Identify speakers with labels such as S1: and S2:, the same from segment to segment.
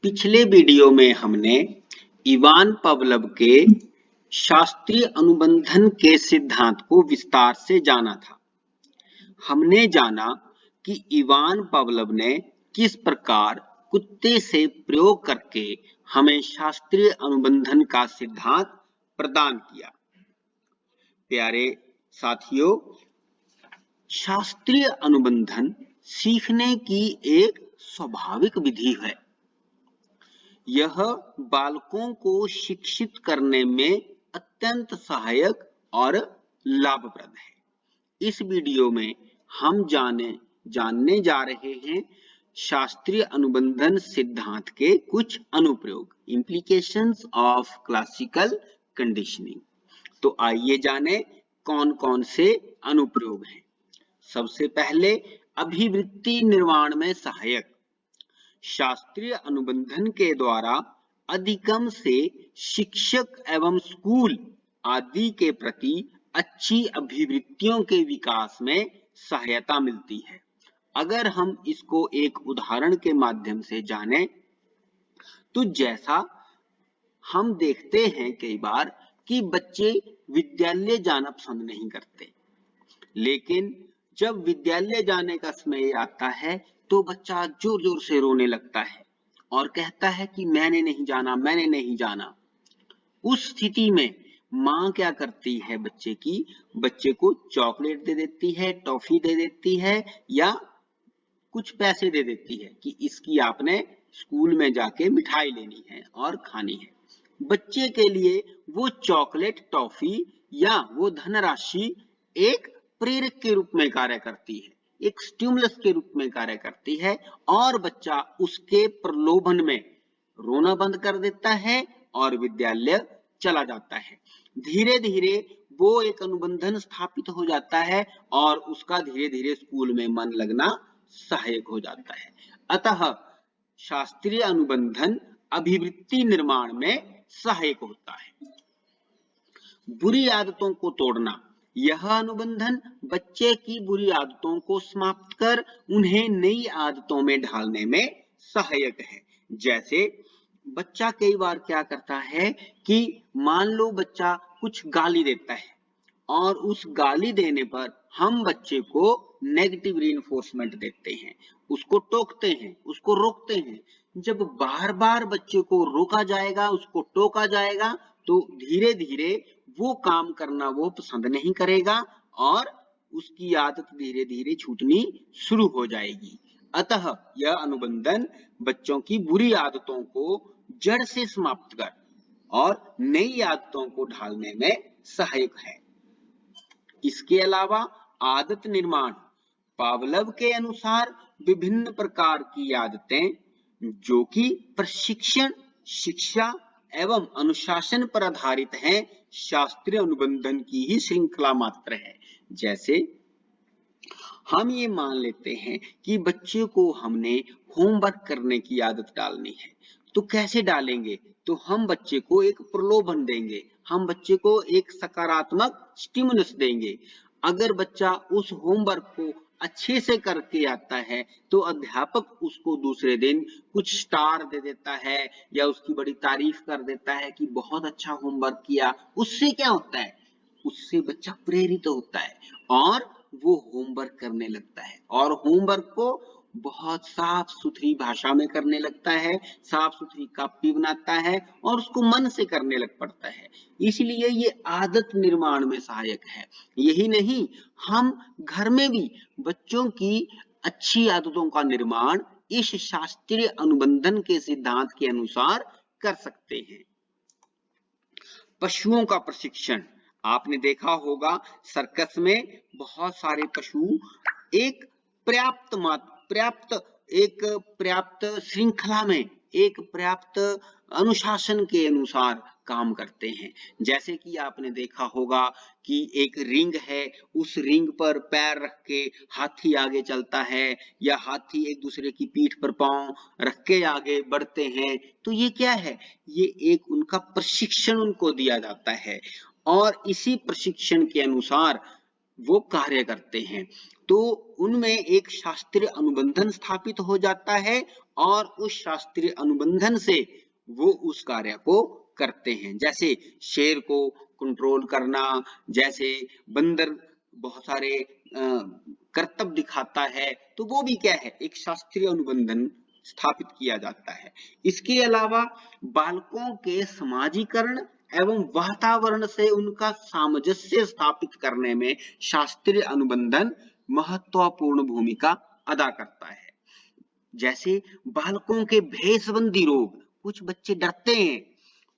S1: पिछले वीडियो में हमने इवान पावलोव के शास्त्रीय अनुबंधन के सिद्धांत को विस्तार से जाना था। हमने जाना कि इवान पावलोव ने किस प्रकार कुत्ते से प्रयोग करके हमें शास्त्रीय अनुबंधन का सिद्धांत प्रदान किया। प्यारे साथियों, शास्त्रीय अनुबंधन सीखने की एक स्वाभाविक विधि है। यह बालकों को शिक्षित करने में अत्यंत सहायक और लाभप्रद है। इस वीडियो में हम जानने जा रहे हैं शास्त्रीय अनुबंधन सिद्धांत के कुछ अनुप्रयोग, इम्प्लीकेशंस ऑफ क्लासिकल कंडीशनिंग। तो आइए जाने कौन कौन से अनुप्रयोग हैं। सबसे पहले, अभिवृत्ति निर्माण में सहायक। शास्त्रीय अनुबंधन के द्वारा अधिगम से शिक्षक एवं स्कूल आदि के प्रति अच्छी अभिवृत्तियों के विकास में सहायता मिलती है। अगर हम इसको एक उदाहरण के माध्यम से जानें तो जैसा हम देखते हैं कई बार कि बच्चे विद्यालय जाना पसंद नहीं करते, लेकिन जब विद्यालय जाने का समय आता है तो बच्चा जोर जोर से रोने लगता है और कहता है कि मैंने नहीं जाना, मैंने नहीं जाना। उस स्थिति में माँ क्या करती है, बच्चे को चॉकलेट दे देती है, टॉफी दे देती है या कुछ पैसे दे देती है कि इसकी आपने स्कूल में जाके मिठाई लेनी है और खानी है। बच्चे के लिए वो चॉकलेट, टॉफी या वो धनराशि एक प्रेरक के रूप में कार्य करती है, एक स्टिमुलस के रूप में कार्य करती है और बच्चा उसके प्रलोभन में रोना बंद कर देता है और विद्यालय चला जाता है। धीरे धीरे वो एक अनुबंधन स्थापित हो जाता है और उसका धीरे धीरे स्कूल में मन लगना सहायक हो जाता है। अतः शास्त्रीय अनुबंधन अभिवृत्ति निर्माण में सहायक होता है। बुरी आदतों को तोड़ना। यह अनुबंधन बच्चे की बुरी आदतों को समाप्त कर उन्हें नई आदतों में ढालने में सहायक है। जैसे बच्चा कई बार क्या करता है कि मान लो बच्चा कुछ गाली देता है और उस गाली देने पर हम बच्चे को नेगेटिव रीइंफोर्समेंट देते हैं, उसको टोकते हैं, उसको रोकते हैं। जब बार बार बच्चे को रोका जाएगा, उसको टोका जाएगा, तो धीरे धीरे वो काम करना वो पसंद नहीं करेगा और उसकी आदत धीरे धीरे छूटनी शुरू हो जाएगी। अतः यह अनुबंधन बच्चों की बुरी आदतों को जड़ से समाप्त कर और नई आदतों को ढालने में सहायक है। इसके अलावा आदत निर्माण। पावलोव के अनुसार विभिन्न प्रकार की आदतें जो कि प्रशिक्षण, शिक्षा एवं अनुशासन पर आधारित हैं, शास्त्रीय अनुबंधन की ही श्रृंखला मात्र है। जैसे हम ये मान लेते हैं कि बच्चे को हमने होमवर्क करने की आदत डालनी है, तो कैसे डालेंगे? तो हम बच्चे को एक प्रलोभन देंगे, हम बच्चे को एक सकारात्मक स्टिमुलस देंगे। अगर बच्चा उस होमवर्क को अच्छे से करके आता है तो अध्यापक उसको दूसरे दिन कुछ स्टार दे देता है या उसकी बड़ी तारीफ कर देता है कि बहुत अच्छा होमवर्क किया। उससे क्या होता है? उससे बच्चा प्रेरित होता है और वो होमवर्क करने लगता है और होमवर्क को बहुत साफ सुथरी भाषा में करने लगता है, साफ सुथरी कॉपी बनाता है और उसको मन से करने लग पड़ता है। इसलिए ये आदत निर्माण में सहायक है। यही नहीं, हम घर में भी बच्चों की अच्छी आदतों का निर्माण इस शास्त्रीय अनुबंधन के सिद्धांत के अनुसार कर सकते हैं। पशुओं का प्रशिक्षण। आपने देखा होगा सर्कस में बहुत सारे पशु एक पर्याप्त श्रृंखला में, एक पर्याप्त अनुशासन के अनुसार काम करते हैं। जैसे कि आपने देखा होगा कि एक रिंग है, उस रिंग पर पैर रख के हाथी आगे चलता है या हाथी एक दूसरे की पीठ पर पांव रख के आगे बढ़ते हैं। तो ये क्या है? ये एक उनका प्रशिक्षण उनको दिया जाता है और इसी प्रशिक्षण के अनुसार वो कार्य करते हैं। तो उनमें एक शास्त्रीय अनुबंधन स्थापित हो जाता है और उस शास्त्रीय अनुबंधन से वो उस कार्य को करते हैं। जैसे शेर को कंट्रोल करना, जैसे बंदर बहुत सारे करतब दिखाता है, तो वो भी क्या है, एक शास्त्रीय अनुबंधन स्थापित किया जाता है। इसके अलावा बालकों के समाजीकरण एवं वातावरण से उनका सामंजस्य स्थापित करने में शास्त्रीय अनुबंधन महत्वपूर्ण भूमिका अदा करता है। जैसे बालकों के भय संबंधी रोग, कुछ बच्चे डरते हैं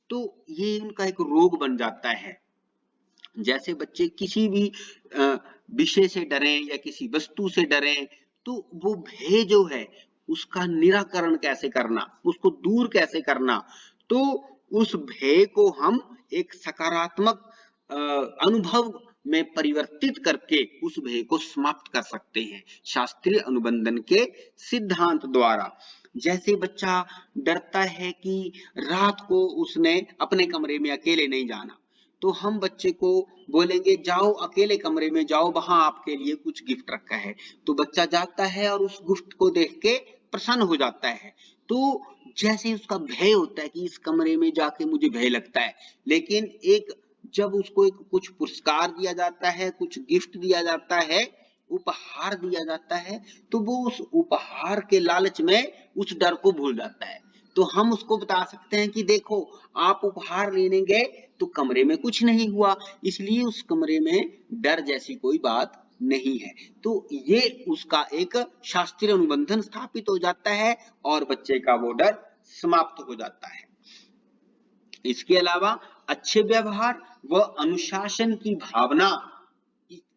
S1: तो ये उनका एक रोग बन जाता है। जैसे बच्चे किसी भी विषय से डरें या किसी वस्तु से डरें, तो वो भय जो है उसका निराकरण कैसे करना, उसको दूर कैसे करना, तो उस भय को हम एक सकारात्मक अनुभव में परिवर्तित करके उस भय को समाप्त कर सकते हैं शास्त्रीय अनुबंधन के सिद्धांत द्वारा। जैसे बच्चा डरता है कि रात को उसने अपने कमरे में अकेले नहीं जाना, तो हम बच्चे को बोलेंगे जाओ अकेले कमरे में जाओ, वहां आपके लिए कुछ गिफ्ट रखा है। तो बच्चा जाता है और उस गिफ्ट को देख के प्रसन्न हो जाता है। तो जैसे उसका भय होता है कि इस कमरे में जाके मुझे भय लगता है, लेकिन एक जब उसको एक कुछ पुरस्कार दिया जाता है, कुछ गिफ्ट दिया जाता है, उपहार दिया जाता है, तो वो उस उपहार के लालच में उस डर को भूल जाता है। तो हम उसको बता सकते हैं कि देखो आप उपहार लेने गए तो कमरे में कुछ नहीं हुआ, इसलिए उस कमरे में डर जैसी कोई बात नहीं है। तो ये उसका एक शास्त्रीय अनुबंधन स्थापित हो जाता है और बच्चे का वो डर समाप्त हो जाता है। इसके अलावा अच्छे व्यवहार व अनुशासन की भावना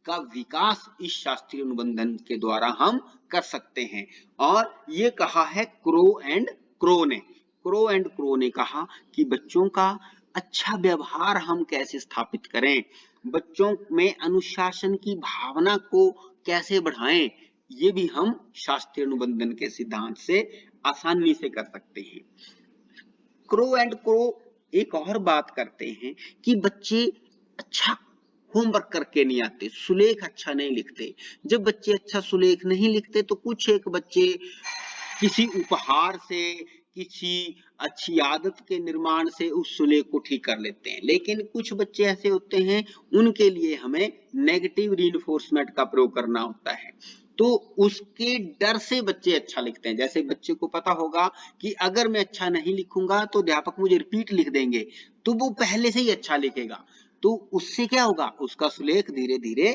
S1: का विकास इस शास्त्रीय अनुबंधन के द्वारा हम कर सकते हैं। और ये कहा है क्रो एंड क्रो ने कहा कि बच्चों का अच्छा व्यवहार हम कैसे स्थापित करें, बच्चों में अनुशासन की भावना को कैसे बढ़ाएं, ये भी हम शास्त्रीय अनुबंधन के सिद्धांत से आसानी से कर सकते हैं। क्रो एक और बात करते हैं कि बच्चे अच्छा होमवर्क करके नहीं आते, सुलेख अच्छा नहीं लिखते। जब बच्चे अच्छा सुलेख नहीं लिखते तो कुछ एक बच्चे किसी उपहार से, किसी अच्छी आदत के निर्माण से उस सुलेख को ठीक कर लेते हैं। लेकिन कुछ बच्चे ऐसे होते हैं, उनके लिए हमें नेगेटिव रीइंफोर्समेंट का प्रयोग करना होता है, तो उसके डर से बच्चे अच्छा लिखते हैं। जैसे बच्चे को पता होगा कि अगर मैं अच्छा नहीं लिखूंगा तो अध्यापक मुझे रिपीट लिख देंगे, तो वो पहले से ही अच्छा लिखेगा, तो उससे क्या होगा, उसका सुलेख धीरे धीरे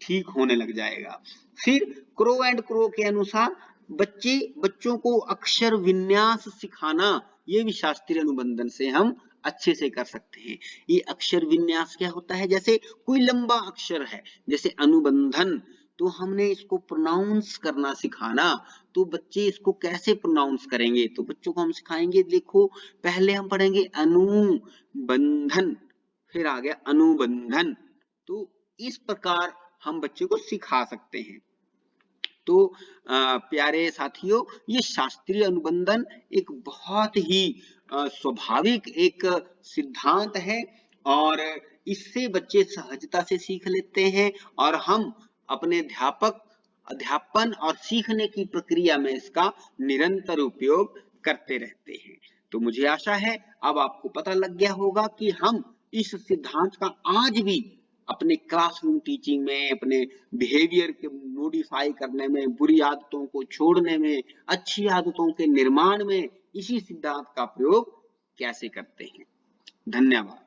S1: ठीक होने लग जाएगा। फिर क्रो के अनुसार बच्चों को अक्षर विन्यास सिखाना, ये भी शास्त्रीय अनुबंधन से हम अच्छे से कर सकते हैं। ये अक्षर विन्यास क्या होता है, जैसे कोई लंबा अक्षर है, जैसे अनुबंधन, तो हमने इसको प्रोनाउंस करना सिखाना, तो बच्चे इसको कैसे प्रोनाउंस करेंगे, तो बच्चों को हम सिखाएंगे, देखो पहले हम पढ़ेंगे अनुबंधन, फिर आ गया अनुबंधन, तो इस प्रकार हम बच्चे को सिखा सकते हैं। तो प्यारे साथियों, ये शास्त्रीय अनुबंधन एक बहुत ही स्वाभाविक एक सिद्धांत है और इससे बच्चे सहजता से सीख लेते हैं और हम अपने अध्यापन और सीखने की प्रक्रिया में इसका निरंतर उपयोग करते रहते हैं। तो मुझे आशा है अब आपको पता लग गया होगा कि हम इस सिद्धांत का आज भी अपने क्लासरूम टीचिंग में, अपने बिहेवियर के मॉडिफाई करने में, बुरी आदतों को छोड़ने में, अच्छी आदतों के निर्माण में इसी सिद्धांत का प्रयोग कैसे करते हैं। धन्यवाद।